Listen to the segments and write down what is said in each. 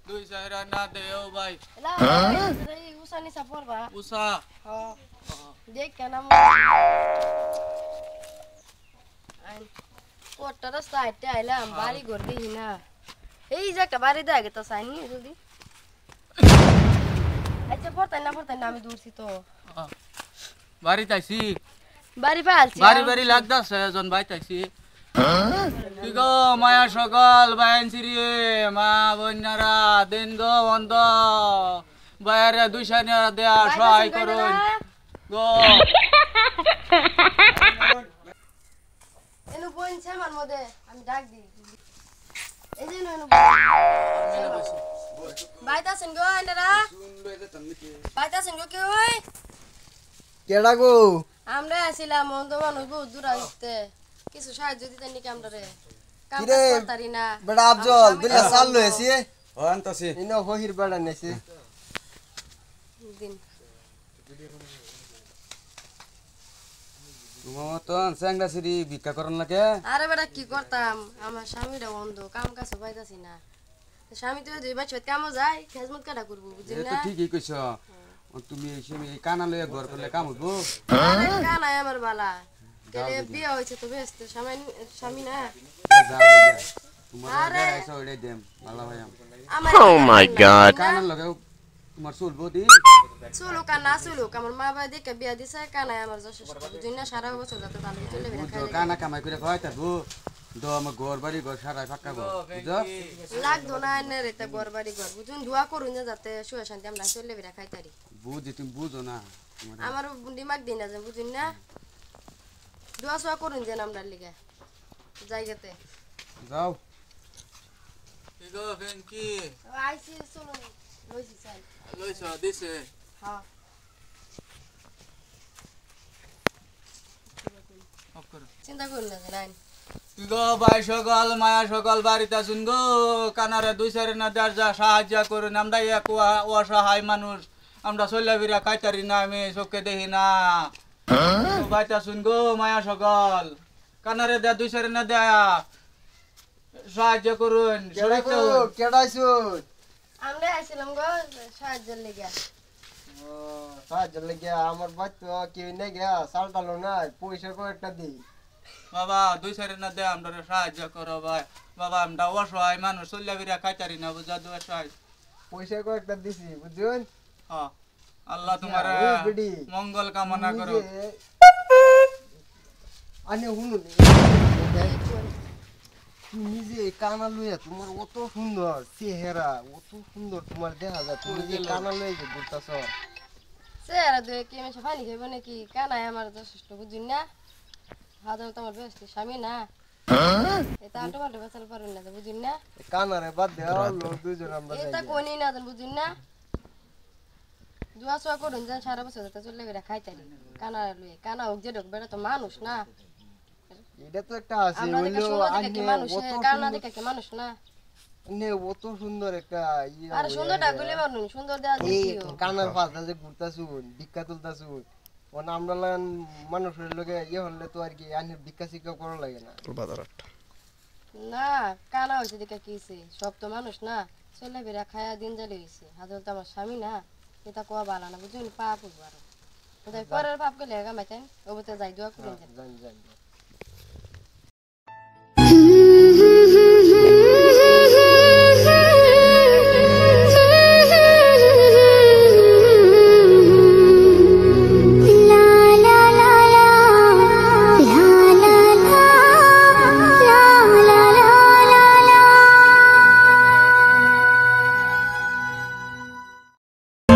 দুই চাইরা না দেও ভাই এই উসা নিসা পড়বা উষা হ্যাঁ দেখ কেন আইন কোটটা রাস্তা হাইটে আইলাম বাড়ি ঘর দেখি না এই যে একটা বাড়ি দেয় তো সাইনি জলদি আচ্ছা পড়তাই না আমি দূরছি তো বাড়ি তাইছি বাড়ি পালছি বাড়ি লাগতাছে জন ভাই তাইছি কি গো মায়া সকল বাইনছি রে মা বন্যারা দিন গো বন্ধ বাইরে দুইশানিয়া দেয়া সহায় করুন গো এনু বইনছে আমার মধ্যে আমি ডাক দিই এই যে এনু বাইতাছেন গো এনারা বাইতাছেন গো কে ওই কেডা গো আমরা আসিলাম মন্দ মানুষ বহুত দূর আইতে কিছু সাহায্য দিতেন নাকি আমরা রে কাম কিরে করতারি না বেটা আফজল বিলা সাল লইছি আনতাছি ইনো হহির বেড়া নেছি দিন তোমার তো স্যাংডা সিরি ভিক্ষা করন লাগে আরে বেটা কি করতাম আমার স্বামীরা অন্ধ কাম কাজ পাইতাছি না স্বামী তো দুই বছর কামও যায় খেজমত কাটা করবো বুঝলি এটা না ঠিকই কইছ তুমি এই কানা লয়ে ঘর করলে কাম হইবো আরে কানাই আমার বালা কেলে বিয়ে হইছে তো ব্যস্ত স্বামী না তোমার আরে এসে ওইডাই দেম আল্লাহ ভাই আমার Oh my God. কানা লগে তোমার চলবো দি চলুক আর না চলুক আমার মা বাবা দেখে বিয়া দিছে কানাই আমার যথেষ্ট বুঝলি না সারা বছর যাতে তাহলে চলে বেড়া তো কানা কামাই করে খাওয়াই থাকবো তো আমার ঘর বাড়ি ঘর সারাই ফাঁকা ঘর বুঝছো লাগতো না এনে রেতে ঘর বাড়ি ঘর বুঝুন দোয়া করুন যে যাতে সুখে শান্তি আমরা চলে বেড়া খাইতারি বুঝি তুমি বুঝো না আমার দিমাগ দিন আছে বুঝুন না দোয়া সোয়া করুন যেন আমরা লিগে জায়গাতে যাও কি গো ফেন কি আইসি চলো লইছি চাই লইছ দিছে হ্যাঁ চিন্তা করুন না যে নাই কি গো ভাই সকল মায়া সকল বাড়িতে আসুন গো কানারে দুই চাইরা না দেয়ার যা সাহায্য করুন আমরা এক অসহায় মানুষ আমরা চল্লাবিরা খাইতারি না আমি চোখে দেখি না বাইতে আসুন গো মায়া সকল কানারে দেয়া দুই চাইরা না দেয়া সাহায্য করুন কেডা গো কেডা আইছো আমরা আইছিলাম গো সাহায্যের লেগে সাহায্য লাগে আমার বাচ্চা কেউ নেই গিয়া সালটালো না পয়সা কয়েকটা দিই বাবা দুই চাইরা না দেয়া আমরা সাহায্য করো ভাই বাবা আমরা অসহায় মানুষ চল্লাবিরা খাইতারি না বুঝা দু অসহায় পয়সা কয়েকটা দিছি বুঝছেন হ্যাঁ আল্লাহ তোমার মঙ্গল কামনা করো আনে হুনুন তুমি যে কানা লইয়া তোমার অত সুন্দর চেহারা অত সুন্দর তোমার দেখা যায় তুমি যে কানা লইয়া যে ঘুরতাছ চেহারা দুয়ে কি মেশে পানি খাইব নাকি কানাই আমার যথেষ্ট বুঝুন না হাজার তোমার ব্যস্ত স্বামী না এটা আটো পাল্টে বেচাল পারুন না বুঝুন না কানারে বাদ দেওয়া লোক দুজন আমরা এটা কোনি না বুঝুন না দোয়া সোয়া করুন যেন সারা বছর যাতে চলে বেড়া খাইতারি কানা লুয়ে কানা হোক যে ঢোক বেড়া তো মানুষ না এটা তো একটা আছে আমরা দেখে হইলো সুন্দর দেখে আনে কি মানুষ অত কানা দেখে কি মানুষ না নে অত সুন্দর একটা আর সুন্দরটা গুলি মানুষ সুন্দর দেওয়া এই দিও কানার পাশে যে ঘুরতাছুন ভিক্ষা তুলতাছুন ওন আমরা লাগান মানুষের লগে ইয়ে হলে তো আর কি আনে ভিক্ষা শিক্ষা করা লাগে না না কানা হয়েছে দেখে কি হইছে সব তো মানুষ না চলে বেড়া খায়া দিন জ্বালি হয়েছে হাজার তো আমার স্বামী না এটা কোয়া বালা না বুঝুন পাপ উঠবো আরো কোথায় পরের পাপ গেলে গামাইতেন ওবতে যাই দোয়া করুন জান জান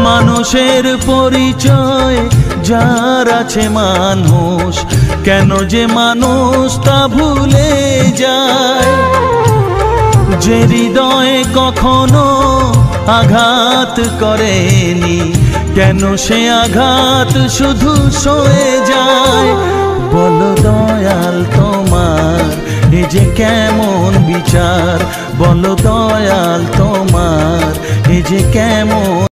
মানুষের পরিচয় যার আছে মানুষ কেন যে মানুষ তা ভুলে যায় যে হৃদয়ে কখনো আঘাত করেনি কেন সে আঘাত শুধু সয়ে যায় বলো দয়াল তোমার এ যে কেমন বিচার বলো দয়াল তোমার এ যে কেমন